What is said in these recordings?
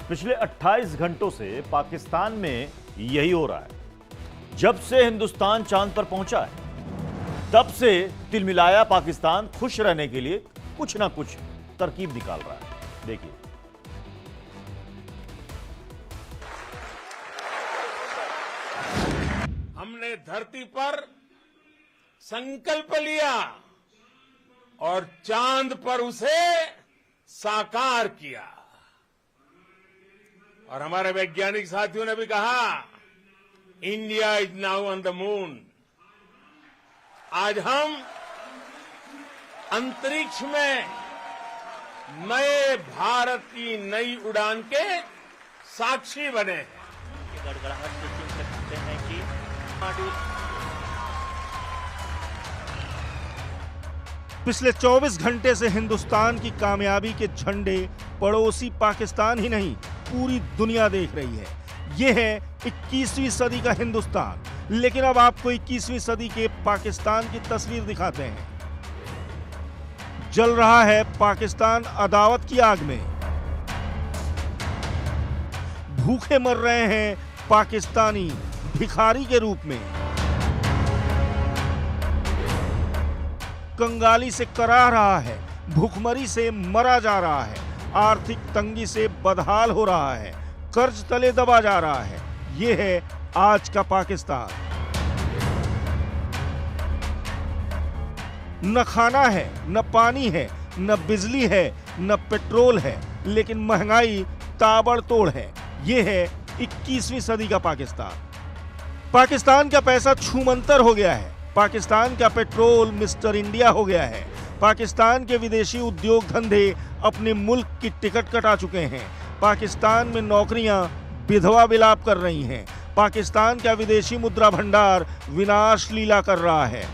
पिछले 28 घंटों से पाकिस्तान में यही हो रहा है। जब से हिंदुस्तान चांद पर पहुंचा है तब से तिलमिलाया पाकिस्तान खुश रहने के लिए कुछ ना कुछ तरकीब निकाल रहा है। देखिए, हमने धरती पर संकल्प लिया और चांद पर उसे साकार किया। और हमारे वैज्ञानिक साथियों ने भी कहा, India is now on the moon. आज हम अंतरिक्ष में नए भारत की नई उड़ान के साक्षी बने हैं। गड़गड़ाहट से सुन सकते हैं कि पिछले 24 घंटे से हिंदुस्तान की कामयाबी के झंडे पड़ोसी पाकिस्तान ही नहीं पूरी दुनिया देख रही है। यह है 21वीं सदी का हिंदुस्तान। लेकिन अब आपको 21वीं सदी के पाकिस्तान की तस्वीर दिखाते हैं। जल रहा है पाकिस्तान अदावत की आग में। भूखे मर रहे हैं पाकिस्तानी भिखारी के रूप में। कंगाली से कराह रहा है, भूखमरी से मरा जा रहा है, आर्थिक तंगी से बदहाल हो रहा है, कर्ज तले दबा जा रहा है। यह है आज का पाकिस्तान। न खाना है, न पानी है, न बिजली है, न पेट्रोल है, लेकिन महंगाई ताबड़तोड़ है। यह है 21वीं सदी का पाकिस्तान। पाकिस्तान का पैसा छूमंतर हो गया है। पाकिस्तान का पेट्रोल मिस्टर इंडिया हो गया है। पाकिस्तान के विदेशी उद्योग धंधे अपने मुल्क की टिकट कटा चुके हैं। पाकिस्तान में नौकरियां विधवा विलाप कर रही हैं। पाकिस्तान का विदेशी मुद्रा भंडार विनाश लीला कर रहा है।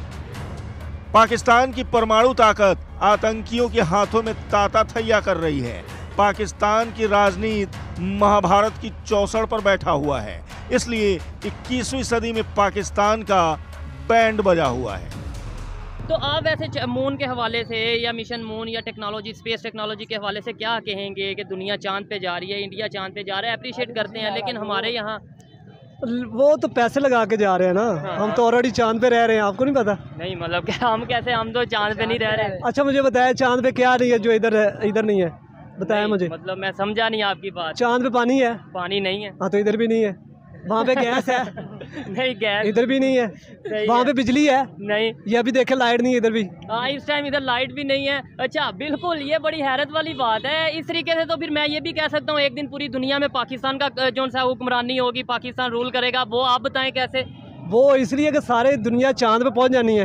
पाकिस्तान की परमाणु ताकत आतंकियों के हाथों में ताता थैया कर रही है। पाकिस्तान की राजनीति महाभारत की चौसड़ पर बैठा हुआ है। इसलिए 21वीं सदी में पाकिस्तान का बैंड बजा हुआ है। तो आप वैसे मून के हवाले से या मिशन मून या टेक्नोलॉजी, स्पेस टेक्नोलॉजी के हवाले से क्या कहेंगे कि दुनिया चांद पे जा रही है, इंडिया चांद पे जा रहा है, अप्रिशिएट करते हैं, लेकिन हमारे यहाँ वो तो पैसे लगा के जा रहे हैं ना। हाँ। हम तो ऑलरेडी चांद पे रह रहे हैं, आपको नहीं पता? नहीं, मतलब कि हम कैसे, हम तो चांद पे नहीं रह रहे। अच्छा मुझे बताया चांद पे क्या नहीं है जो इधर नहीं है, बताया मुझे। मतलब मैं समझा नहीं आपकी बात। चांद पे पानी है? पानी नहीं है। हाँ तो इधर भी नहीं है। वहाँ पे गैस है? नहीं, गैस इधर भी नहीं है। वहाँ पे बिजली है? नहीं। ये अभी देखे लाइट नहीं है इधर भी। हाँ, इस टाइम इधर लाइट भी नहीं है। अच्छा, बिल्कुल, ये बड़ी हैरत वाली बात है। इस तरीके से तो फिर मैं ये भी कह सकता हूँ एक दिन पूरी दुनिया में पाकिस्तान का जो सा हुक्मरानी होगी, पाकिस्तान रूल करेगा। वो आप बताएं कैसे? वो इसलिए कि सारे दुनिया चांद पे पहुंच जानी है,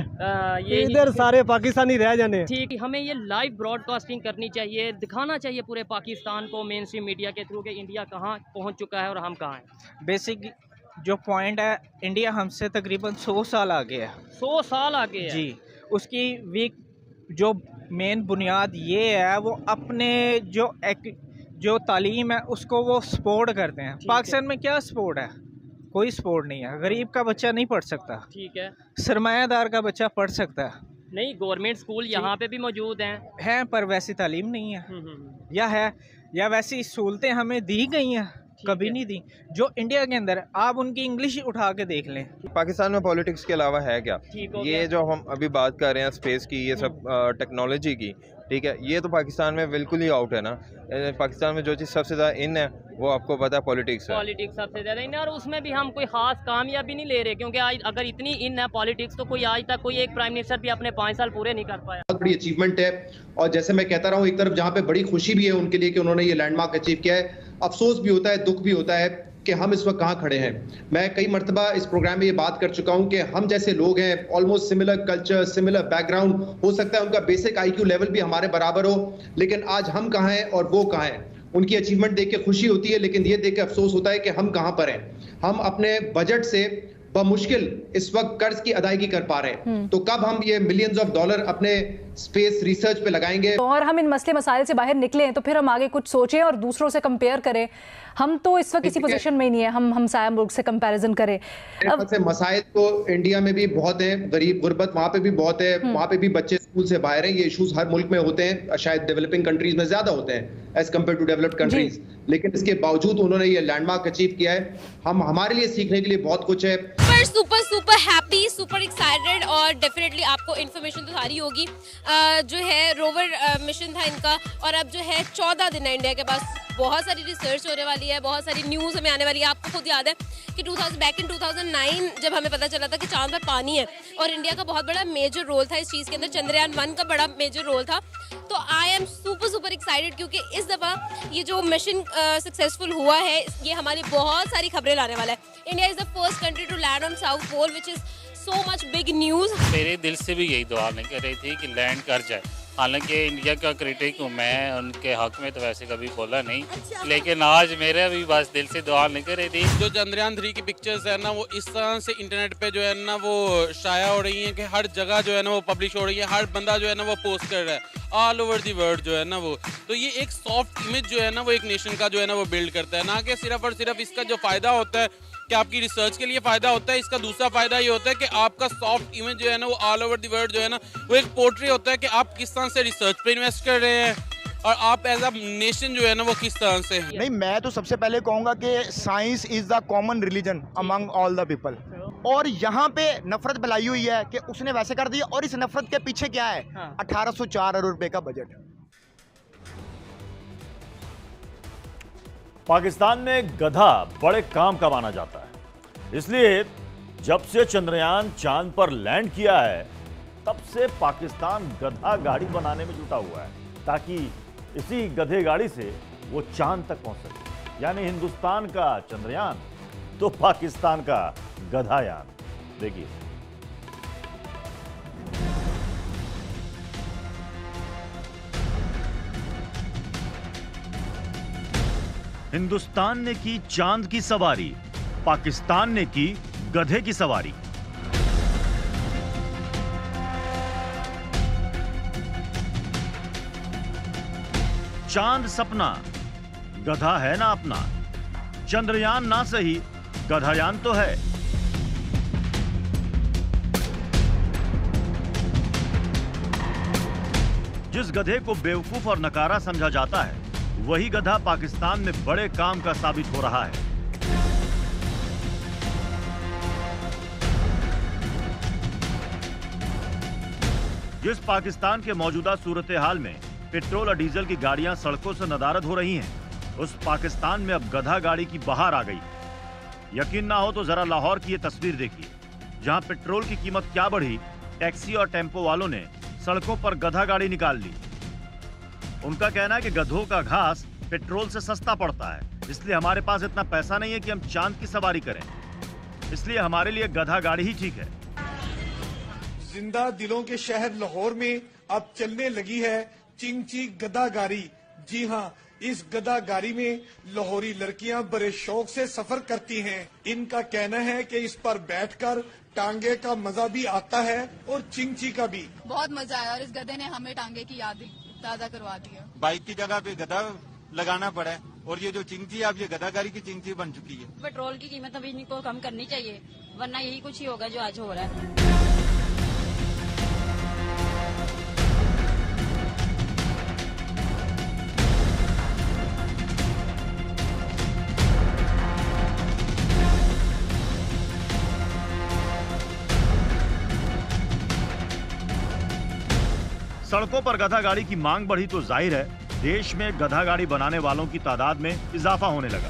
ये इधर सारे पाकिस्तानी रह जाने हैं। ठीक, हमें ये लाइव ब्रॉडकास्टिंग करनी चाहिए, दिखाना चाहिए पूरे पाकिस्तान को मेन स्ट्रीम मीडिया के थ्रू कि इंडिया कहाँ पहुँच चुका है और हम कहाँ हैं। बेसिक जो पॉइंट है, इंडिया हमसे तकरीबन 100 साल आगे है। 100 साल आगे है जी। उसकी वीक जो मेन बुनियाद ये है, वो अपने जो तालीम है उसको वो सपोर्ट करते हैं। पाकिस्तान में क्या सपोर्ट है? कोई सपोर्ट नहीं है। गरीब का बच्चा नहीं पढ़ सकता, ठीक है। सरमायादार का बच्चा पढ़ सकता है। नहीं, गवर्नमेंट स्कूल यहाँ पे भी मौजूद हैं, पर वैसी तालीम नहीं है। या वैसी सहूलतें हमें दी गई हैं, कभी नहीं दी जो इंडिया के अंदर। आप उनकी इंग्लिश उठा के देख लें। पाकिस्तान में पॉलिटिक्स के अलावा है क्या? ये जो हम अभी बात कर रहे हैं स्पेस की, ये सब टेक्नोलॉजी की, ठीक है, ये तो पाकिस्तान में बिल्कुल ही आउट है ना। पाकिस्तान में जो चीज़ सबसे ज़्यादा इन है वो आपको पता है, पॉलिटिक्स है। पॉलिटिक्स सबसे ज़्यादा इन है, और उसमें भी हम कोई खास कामयाबी नहीं ले रहे, क्योंकि आज अगर इतनी इन है पॉलिटिक्स तो कोई आज तक कोई एक प्राइम मिनिस्टर भी अपने 5 साल पूरे नहीं कर पाया। बहुत बड़ी अचीवमेंट है। और जैसे मैं कहता रहा हूँ, एक तरफ जहाँ पे बड़ी खुशी भी है उनके लिए कि उन्होंने ये लैंडमार्क अचीव किया है, अफसोस भी होता है, दुख भी होता है कि हम इस वक्त कहाँ खड़े हैं। मैं कई मरतबा इस प्रोग्राम में ये बात कर चुका हूँ कि हम जैसे लोग हैं, almost similar culture, similar background, हो सकता है उनका बेसिक IQ लेवल भी हमारे बराबर हो, लेकिन आज हम कहाँ हैं और वो कहाँ हैं। उनकी अचीवमेंट देख के खुशी होती है, लेकिन ये देख के अफसोस होता है कि हम कहाँ पर हैं। हम अपने बजट से बमुश्किल इस वक्त कर्ज की अदायगी कर पा रहे हैं, तो कब हम ये मिलियंस ऑफ डॉलर अपने स्पेस रिसर्च पे लगाएंगे। और हम इन मसले मसाइल से बाहर निकले तो फिर हम आगे कुछ सोचें और दूसरों से कंपेयर करें। हम तो इस वक्त किसी पोजीशन में ही नहीं है हम साया मुल्क से कंपैरिजन करें। अब से मसाइल तो इंडिया में भी बहुत है, गरीब गुर्बत वहाँ पे भी बहुत है, वहाँ पे भी बच्चे स्कूल से बाहर हैं। ये इश्यूज हर मुल्क में होते हैं, शायद डेवलपिंग कंट्रीज में ज्यादा होते हैं as compared to developed countries, लेकिन इसके बावजूद उन्होंने ये लैंडमार्क अचीव किया है। हमारे लिए सीखने के लिए बहुत कुछ है। सुपर हैप्पी, सुपर एक्साइटेड और डेफिनेटली आपको इन्फॉर्मेशन तो सारी होगी। जो है रोवर मिशन था इनका और अब जो है 14 दिन है इंडिया के पास। बहुत सारी रिसर्च होने वाली है, बहुत सारी न्यूज़ हमें आने वाली है। आपको खुद याद है कि बैक इन 2009 जब हमें पता चला था कि चांद पर पानी है और इंडिया का बहुत बड़ा मेजर रोल था इस चीज़ के अंदर, चंद्रयान 1 का बड़ा मेजर रोल था। तो आई एम सुपर एक्साइटेड क्योंकि इस दफ़ा ये जो मिशन सक्सेसफुल हुआ है ये हमारी बहुत सारी खबरें लाने वाला है। India is the first country to land on south pole which is so much big news. मेरे दिल से भी यही दुआ नहीं कर रही थी कि लैंड कर जाए। हालांकि इंडिया का क्रिटिक हूँ मैं, उनके हक में तो वैसे कभी बोला नहीं, लेकिन आज मेरे भी बस दिल से दुआ नहीं कर रही थी। जो चंद्रयान 3 की पिक्चर्स है ना वो इस तरह से इंटरनेट पे जो है ना वो शाया हो रही हैं कि हर जगह जो है ना वो पब्लिश हो रही है, हर बंदा जो है ना वो पोस्ट कर रहा है ऑल ओवर दी वर्ल्ड जो है ना वो। तो ये एक सॉफ्ट इमेज जो है ना वो एक नेशन का जो है ना वो बिल्ड करता है, ना कि सिर्फ और सिर्फ इसका जो फ़ायदा होता है कि आपकी रिसर्च के लिए फ़ायदा होता है। इसका दूसरा फ़ायदा ये होता है कि आपका सॉफ्ट इमेज जो है ना वो ऑल ओवर द वर्ल्ड जो है ना वो एक पोर्ट्रेट होता है कि आप किस तरह से रिसर्च पे इन्वेस्ट कर रहे हैं और आप एज अ नेशन जो है ना वो किस तरह से है। नहीं, मैं तो सबसे पहले कहूँगा कि science is the common religion among all the people. और यहाँ पे नफरत फैलाई हुई है कि उसने वैसे कर दिया और इस नफरत के पीछे क्या है? 1804 अरब रुपए का बजट। पाकिस्तान में गधा बड़े काम का माना जाता है, इसलिए जब से चंद्रयान चांद पर लैंड किया है तब से पाकिस्तान गधा गाड़ी बनाने में जुटा हुआ है ताकि इसी गधे गाड़ी से वो चांद तक पहुंच सके। यानी हिंदुस्तान का चंद्रयान तो पाकिस्तान का गधायान। देखिए, हिंदुस्तान ने की चांद की सवारी, पाकिस्तान ने की गधे की सवारी। चांद सपना, गधा है ना अपना। चंद्रयान ना सही, गधायान तो है। जिस गधे को बेवकूफ और नकारा समझा जाता है वही गधा पाकिस्तान में बड़े काम का साबित हो रहा है। जिस पाकिस्तान के मौजूदा सूरत हाल में पेट्रोल और डीजल की गाड़ियां सड़कों से नदारद हो रही हैं, उस पाकिस्तान में अब गधा गाड़ी की बहार आ गई। यकीन ना हो तो जरा लाहौर की ये तस्वीर देखिए, जहां पेट्रोल की कीमत क्या बढ़ी, टैक्सी और टेम्पो वालों ने सड़कों पर गधा गाड़ी निकाल ली। उनका कहना है कि गधों का घास पेट्रोल से सस्ता पड़ता है, इसलिए हमारे पास इतना पैसा नहीं है कि हम चांद की सवारी करें, इसलिए हमारे लिए गधा गाड़ी ही ठीक है। जिंदा दिलों के शहर लाहौर में अब चलने लगी है चिंची गधा गाड़ी। जी हाँ, इस गधा गाड़ी में लाहौरी लड़कियां बड़े शौक से सफर करती हैं। इनका कहना है कि इस पर बैठकर टांगे का मजा भी आता है और चिंची का भी। बहुत मजा आया और इस गधे ने हमें टांगे की याद ताजा करवा दी है। बाइक की जगह पे गधा लगाना पड़ा है और ये जो चिंची है अब ये गधा गाड़ी की चिंची बन चुकी है। पेट्रोल की कीमत अभी इनको कम करनी चाहिए, वरना यही कुछ ही होगा जो आज हो रहा है। सड़कों पर गधा गाड़ी की मांग बढ़ी तो जाहिर है देश में गधा गाड़ी बनाने वालों की तादाद में इजाफा होने लगा।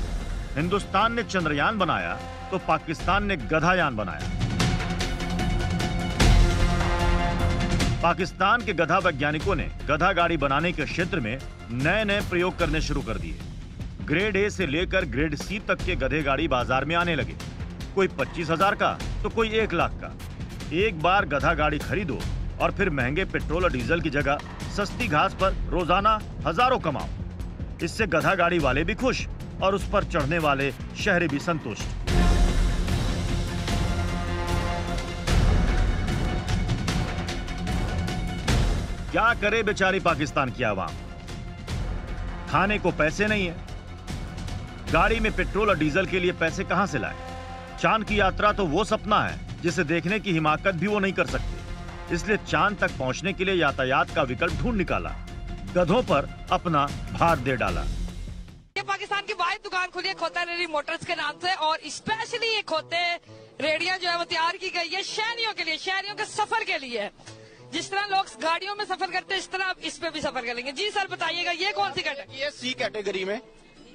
हिंदुस्तान ने चंद्रयान बनाया तो पाकिस्तान ने गधायान बनाया। पाकिस्तान के गधा वैज्ञानिकों ने गधा गाड़ी बनाने के क्षेत्र में नए नए प्रयोग करने शुरू कर दिए। ग्रेड ए से लेकर ग्रेड सी तक के गधे गाड़ी बाजार में आने लगे, कोई 25,000 का तो कोई 1 लाख का। एक बार गधा गाड़ी खरीदो और फिर महंगे पेट्रोल और डीजल की जगह सस्ती घास पर रोजाना हजारों कमाओ। इससे गधा गाड़ी वाले भी खुश और उस पर चढ़ने वाले शहरी भी संतुष्ट। क्या करे बेचारी पाकिस्तान की आवाम? खाने को पैसे नहीं है, गाड़ी में पेट्रोल और डीजल के लिए पैसे कहां से लाए? चांद की यात्रा तो वो सपना है जिसे देखने की हिमाकत भी वो नहीं कर सकते, इसलिए चांद तक पहुंचने के लिए यातायात का विकल्प ढूंढ निकाला, गधों पर अपना भार दे डाला। ये पाकिस्तान की वाहिद दुकान खुली है खोता रेडी मोटर्स के नाम से, और स्पेशली ये खोते रेडियां जो है वो तैयार की गई है शहरियों के लिए, शहरियों के सफर के लिए। जिस तरह लोग गाड़ियों में सफर करते हैं इस तरह आप इस पे भी सफर करेंगे। जी सर बताइएगा, ये कौन सी कैटेगरी? ये सी कैटेगरी में,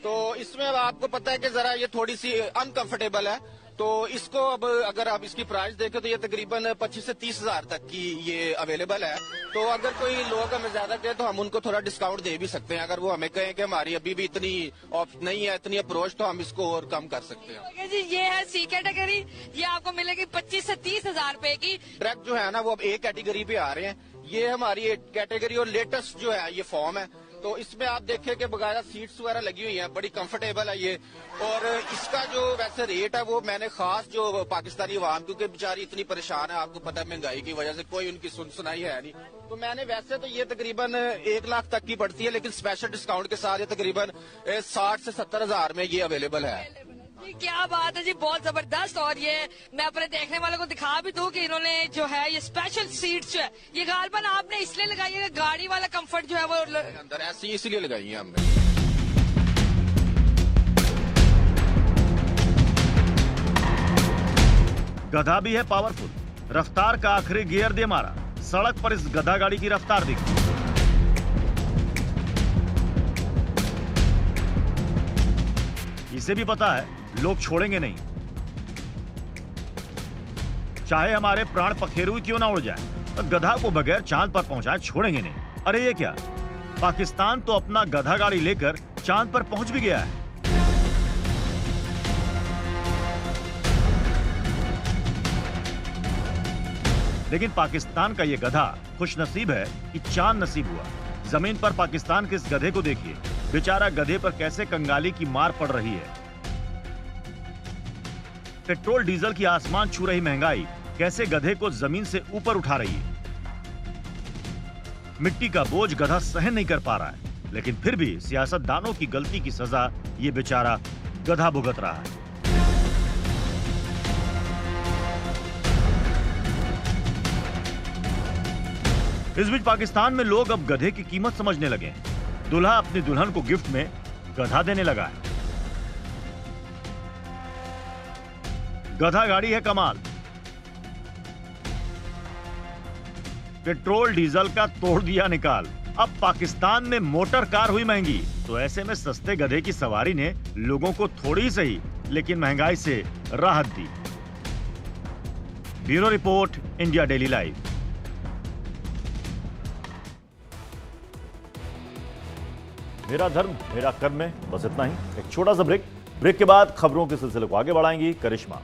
तो इसमें अब आपको पता है कि जरा ये थोड़ी सी अनकंफर्टेबल है, तो इसको अब अगर आप इसकी प्राइस देखें तो ये तकरीबन 25 से 30 हजार तक की ये अवेलेबल है। तो अगर कोई लोग हमें ज्यादा कहे तो हम उनको थोड़ा डिस्काउंट दे भी सकते हैं। अगर वो हमें कहें कि हमारी अभी भी इतनी ऑप्शन नहीं है, इतनी अप्रोच, तो हम इसको और कम कर सकते हैं। जी ये है सी कैटेगरी, ये आपको मिलेगी 25 से 30 हजार रुपए की। ट्रक जो है ना वो अब ए कैटेगरी पे आ रहे हैं, ये हमारी कैटेगरी और लेटेस्ट जो है ये फॉर्म है। तो इसमें आप देखें कि बकायदा सीट्स वगैरह लगी हुई हैं, बड़ी कंफर्टेबल है ये। और इसका जो वैसे रेट है वो मैंने खास जो पाकिस्तानी अवाम, क्योंकि बेचारी इतनी परेशान है, आपको पता है महंगाई की वजह से कोई उनकी सुनाई है नहीं, तो मैंने वैसे तो ये तकरीबन 1 लाख तक की पड़ती है, लेकिन स्पेशल डिस्काउंट के साथ ये तकरीबन 60 से 70 हजार में ये अवेलेबल है। क्या बात है जी, बहुत जबरदस्त। और ये मैं अपने देखने वालों को दिखा भी दूं कि इन्होंने जो है ये स्पेशल सीट्स जो है ये गालबन आपने इसलिए लगाई है कि गाड़ी वाला कंफर्ट जो है वो अंदर ऐसी इसलिए लगाई है हमने। गधा भी है पावरफुल, रफ्तार का आखिरी गियर दे मारा, सड़क पर इस गधा गाड़ी की रफ्तार दिखी। इसे भी पता है लोग छोड़ेंगे नहीं, चाहे हमारे प्राण पखेरु क्यों ना उड़ जाए, तो गधा को बगैर चांद पर पहुंचाए छोड़ेंगे नहीं। अरे ये क्या, पाकिस्तान तो अपना गधा गाड़ी लेकर चांद पर पहुंच भी गया है। लेकिन पाकिस्तान का ये गधा खुशनसीब है कि चांद नसीब हुआ। जमीन पर पाकिस्तान के इस गधे को देखिए, बेचारा गधे पर कैसे कंगाली की मार पड़ रही है। पेट्रोल डीजल की आसमान छू रही महंगाई कैसे गधे को जमीन से ऊपर उठा रही है। मिट्टी का बोझ गधा सहन नहीं कर पा रहा है, लेकिन फिर भी सियासतदानों की गलती की सजा ये बेचारा गधा भुगत रहा है। इस बीच पाकिस्तान में लोग अब गधे की कीमत समझने लगे हैं। दूल्हा अपनी दुल्हन को गिफ्ट में गधा देने लगा है। गधा गाड़ी है कमाल, पेट्रोल डीजल का तोड़ दिया निकाल। अब पाकिस्तान में मोटर कार हुई महंगी, तो ऐसे में सस्ते गधे की सवारी ने लोगों को थोड़ी सही लेकिन महंगाई से राहत दी। Bureau report, India daily live. मेरा धर्म मेरा कर्म में बस इतना ही। एक छोटा सा ब्रेक के बाद खबरों के सिलसिले को आगे बढ़ाएंगी करिश्मा।